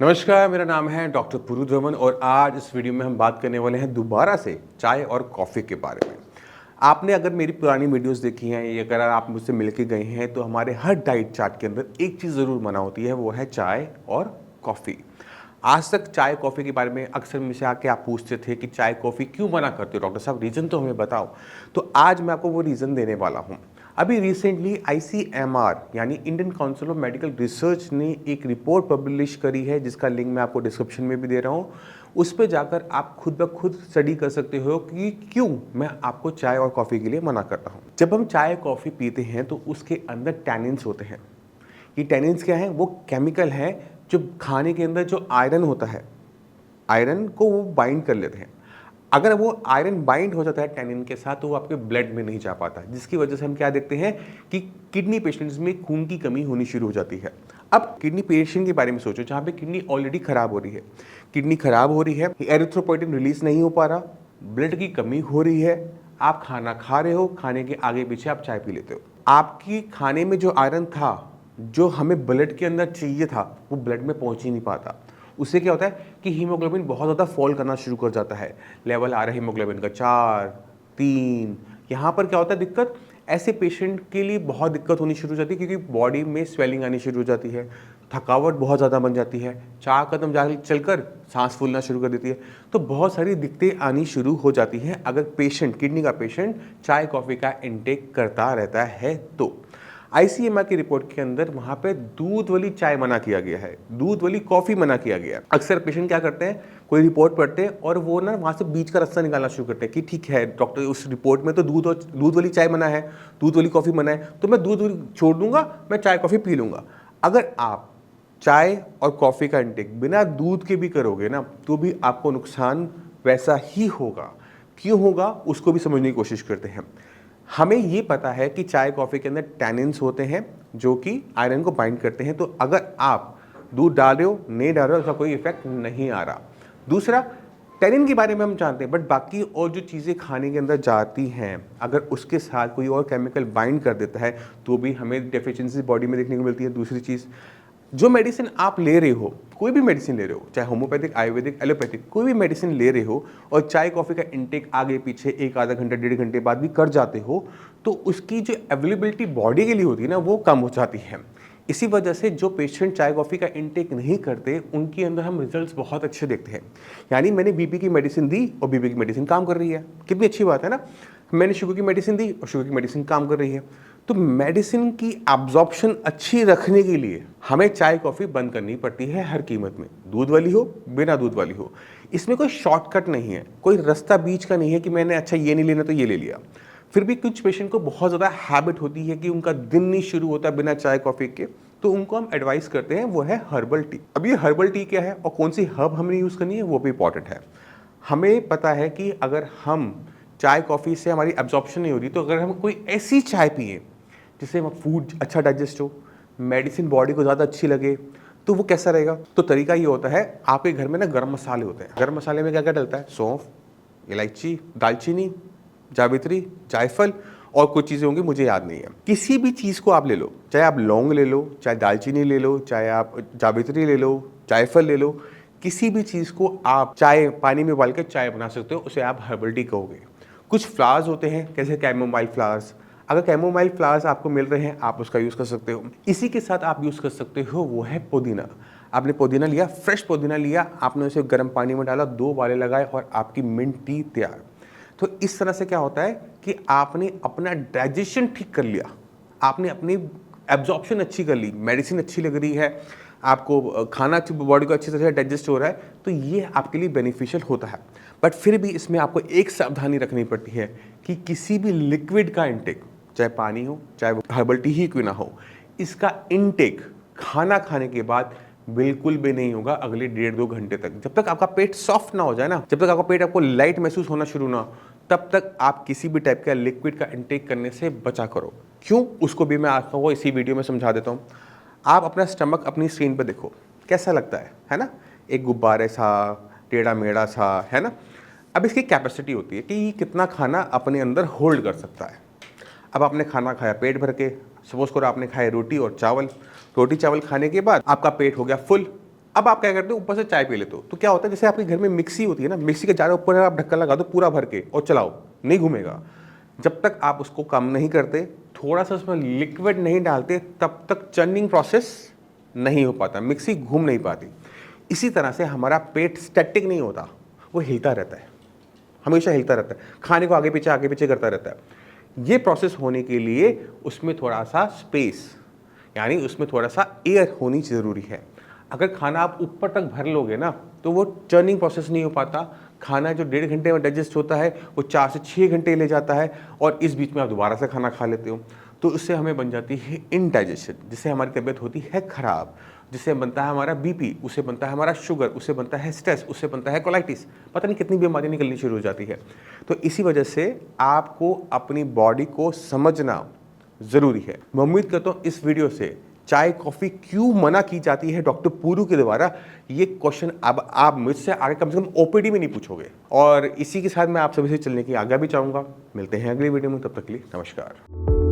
नमस्कार, मेरा नाम है डॉक्टर पुरुष रमन और आज इस वीडियो में हम बात करने वाले हैं दोबारा से चाय और कॉफ़ी के बारे में। आपने अगर मेरी पुरानी वीडियोस देखी हैं या अगर आप मुझसे मिल के गए हैं तो हमारे हर डाइट चार्ट के अंदर एक चीज़ ज़रूर मना होती है, वो है चाय और कॉफ़ी। आज तक चाय कॉफ़ी के बारे में अक्सर मुझसे आके आप पूछते थे कि चाय कॉफ़ी क्यों मना करते हो डॉक्टर साहब, रीज़न तो हमें बताओ। तो आज मैं आपको वो रीज़न देने वाला हूँ। अभी रिसेंटली आईसीएमआर यानी Indian council of medical research ने एक रिपोर्ट पब्लिश करी है, जिसका लिंक मैं आपको डिस्क्रिप्शन में भी दे रहा हूँ। उस पे जाकर आप खुद ब खुद स्टडी कर सकते हो कि क्यों मैं आपको चाय और कॉफ़ी के लिए मना करता हूँ। जब हम चाय कॉफ़ी पीते हैं तो उसके अंदर टैनिन्स होते हैं। ये टैनिन्स क्या है? वो केमिकल है जो खाने के अंदर जो आयरन होता है, आयरन को वो बाइंड कर लेते हैं। अगर वो आयरन बाइंड हो जाता है टैनिन के साथ तो वो आपके ब्लड में नहीं जा पाता, जिसकी वजह से हम क्या देखते हैं कि किडनी पेशेंट्स में खून की कमी होनी शुरू हो जाती है। अब किडनी पेशेंट के बारे में सोचो जहाँ पे किडनी ऑलरेडी खराब हो रही है, किडनी खराब हो रही है, एरिथ्रोपोइटिन रिलीज नहीं हो पा रहा, ब्लड की कमी हो रही है, आप खाना खा रहे हो, खाने के आगे पीछे आप चाय पी लेते हो, आपकी खाने में जो आयरन था जो हमें ब्लड के अंदर चाहिए था वो ब्लड में पहुंच ही नहीं पाता। उससे क्या होता है कि हीमोग्लोबिन बहुत ज़्यादा फॉल करना शुरू कर जाता है। लेवल आ रहा है हीमोग्लोबिन का 4, 3। यहाँ पर क्या होता है दिक्कत, ऐसे पेशेंट के लिए बहुत दिक्कत होनी शुरू हो जाती है क्योंकि बॉडी में स्वेलिंग आनी शुरू हो जाती है, थकावट बहुत ज़्यादा बन जाती है, 4 कदम जा चलकर सांस फूलना शुरू कर देती है। तो बहुत सारी दिक्कतें आनी शुरू हो जाती हैं अगर पेशेंट, किडनी का पेशेंट चाय कॉफ़ी का इंटेक करता रहता है तो। आईसीएमआर की रिपोर्ट के अंदर वहाँ पे दूध वाली चाय मना किया गया है, दूध वाली कॉफ़ी मना किया गया है। अक्सर पेशेंट क्या करते हैं, कोई रिपोर्ट पढ़ते हैं और वो ना वहाँ से बीच का रास्ता निकालना शुरू करते हैं कि ठीक है डॉक्टर, उस रिपोर्ट में तो दूध वाली चाय मना है, दूध वाली कॉफ़ी मना है, तो मैं दूध छोड़ दूंगा, मैं चाय कॉफ़ी पी लूँगा। अगर आप चाय और कॉफ़ी का इंटेक बिना दूध के भी करोगे ना तो भी आपको नुकसान वैसा ही होगा। क्यों होगा उसको भी समझने की कोशिश करते हैं। हमें ये पता है कि चाय कॉफ़ी के अंदर टैनिन्स होते हैं जो कि आयरन को बाइंड करते हैं, तो अगर आप दूध डाल रहे हो, नहीं डाल रहे हो, उसका कोई इफेक्ट नहीं आ रहा। दूसरा, टैनिन के बारे में हम जानते हैं, बट बाकी और जो चीज़ें खाने के अंदर जाती हैं अगर उसके साथ कोई और केमिकल बाइंड कर देता है तो भी हमें डेफिशिएंसी बॉडी में देखने को मिलती है। दूसरी चीज़, जो मेडिसिन आप ले रहे हो, कोई भी मेडिसिन ले रहे हो, चाहे होम्योपैथिक, आयुर्वेदिक, एलोपैथिक, कोई भी मेडिसिन ले रहे हो और चाय कॉफ़ी का इंटेक आगे पीछे एक आधा घंटा 1.5 घंटे बाद भी कर जाते हो तो उसकी जो अवेलेबिलिटी बॉडी के लिए होती है ना वो कम हो जाती है। इसी वजह से जो पेशेंट चाय कॉफ़ी का इंटेक नहीं करते उनके अंदर हम रिजल्ट्स बहुत अच्छे देखते हैं। यानी मैंने बीपी की मेडिसिन दी और बीपी की मेडिसिन काम कर रही है, कितनी अच्छी बात है ना। मैंने शुगर की मेडिसिन दी और शुगर की मेडिसिन काम कर रही है। तो मेडिसिन की एब्जॉर्प्शन अच्छी रखने के लिए हमें चाय कॉफ़ी बंद करनी पड़ती है हर कीमत में, दूध वाली हो बिना दूध वाली हो। इसमें कोई शॉर्टकट नहीं है, कोई रास्ता बीच का नहीं है कि मैंने अच्छा ये नहीं लेना तो ये ले लिया। फिर भी कुछ पेशेंट को बहुत ज़्यादा हैबिट होती है कि उनका दिन नहीं शुरू होता बिना चाय कॉफ़ी के, तो उनको हम एडवाइस करते हैं वो है हर्बल टी। अब ये हर्बल टी क्या है और कौन सी हर्ब हमने यूज़ करनी है वो भी इंपॉर्टेंट है। हमें पता है कि अगर हम चाय कॉफ़ी से हमारी एब्जॉर्प्शन नहीं हो रही तो अगर हम कोई ऐसी चाय पिए जिससे फूड अच्छा डाइजेस्ट हो, मेडिसिन बॉडी को ज़्यादा अच्छी लगे, तो वो कैसा रहेगा। तो तरीका ये होता है, आपके घर में ना गरम मसाले होते हैं, गरम मसाले में क्या क्या डलता है, सौंफ, इलायची, दालचीनी, जावित्री, जायफल और कुछ चीज़ें होंगी मुझे याद नहीं है। किसी भी चीज़ को आप ले लो, चाहे आप लौंग ले लो, चाहे दालचीनी ले लो, चाहे आप जावित्री ले लो, जायफल ले लो, किसी भी चीज़ को आप चाय पानी में उबाल के चाय बना सकते हो, उसे आप हर्बल टी कहोगे। कुछ फ्लावर्स होते हैं जैसे कैमोमाइल फ्लावर्स, अगर कैमोमाइल फ्लावर्स आपको मिल रहे हैं आप उसका यूज़ कर सकते हो। इसी के साथ आप यूज़ कर सकते हो वो है पुदीना। आपने पुदीना लिया, फ्रेश पुदीना लिया, आपने उसे गर्म पानी में डाला, 2 उबाले लगाए और आपकी मिंट टी तैयार। तो इस तरह से क्या होता है कि आपने अपना डाइजेशन ठीक कर लिया, आपने अपनी एब्जॉर्प्शन अच्छी कर ली, मेडिसिन अच्छी लग रही है, आपको खाना बॉडी को अच्छी तरह से डाइजेस्ट हो रहा है, तो ये आपके लिए बेनिफिशियल होता है। बट फिर भी इसमें आपको एक सावधानी रखनी पड़ती है कि किसी भी लिक्विड का इंटेक, चाहे पानी हो चाहे वो हर्बल टी ही क्यों ना हो, इसका इंटेक खाना खाने के बाद बिल्कुल भी नहीं होगा अगले 1.5-2 घंटे तक। जब तक आपका पेट सॉफ्ट ना हो जाए ना, जब तक आपका पेट आपको लाइट महसूस होना शुरू ना हो, तब तक आप किसी भी टाइप का लिक्विड का इंटेक करने से बचा करो। क्यों, उसको भी मैं आपको इसी वीडियो में समझा देता हूँ। आप अपना स्टमक अपनी स्क्रीन पर देखो कैसा लगता है ना, एक गुब्बारे सा, टेढ़ा मेढ़ा सा, है ना। अब इसकी कैपेसिटी होती है कि ये कितना खाना अपने अंदर होल्ड कर सकता है। अब आपने खाना खाया पेट भर के, सपोज करो आपने खाए रोटी और चावल, रोटी चावल खाने के बाद आपका पेट हो गया फुल। अब आप क्या करते हो, ऊपर से चाय पी लेते हो, तो क्या होता है, जैसे आपके घर में मिक्सी होती है ना, मिक्सी के चारों ऊपर आप ढक्कन लगा दो पूरा भर के और चलाओ, नहीं घूमेगा। जब तक आप उसको कम नहीं करते, थोड़ा सा उसमें लिक्विड नहीं डालते, तब तक चर्निंग प्रोसेस नहीं हो पाता, मिक्सी घूम नहीं पाती। इसी तरह से हमारा पेट स्टैटिक नहीं होता, वो हिलता रहता है, हमेशा हिलता रहता है, खाने को आगे पीछे करता रहता है। ये प्रोसेस होने के लिए उसमें थोड़ा सा स्पेस, यानी उसमें थोड़ा सा एयर होनी ज़रूरी है। अगर खाना आप ऊपर तक भर लोगे ना, तो वो टर्निंग प्रोसेस नहीं हो पाता। खाना जो 1.5 घंटे में डाइजेस्ट होता है, वो 4 से 6 घंटे ले जाता है, और इस बीच में आप दोबारा से खाना खा लेते हो, तो उससे हमें बन जाती है इनडाइजेशन, जिससे हमारी तबीयत होती है ख़राब, जिससे बनता है हमारा बीपी, उससे बनता है हमारा शुगर, उससे बनता है स्ट्रेस, उससे बनता है कोलाइटिस, पता नहीं कितनी बीमारी निकलनी शुरू हो जाती है। तो इसी वजह से आपको अपनी बॉडी को समझना ज़रूरी है। मैं उम्मीद करता हूँ इस वीडियो से चाय कॉफ़ी क्यों मना की जाती है डॉक्टर पुरु के द्वारा, ये क्वेश्चन अब आप मुझसे आगे कम से कम ओपीडी में नहीं पूछोगे। और इसी के साथ मैं आप सभी से चलने की आज्ञा भी चाहूँगा। मिलते हैं अगली वीडियो में, तब तक के लिए नमस्कार।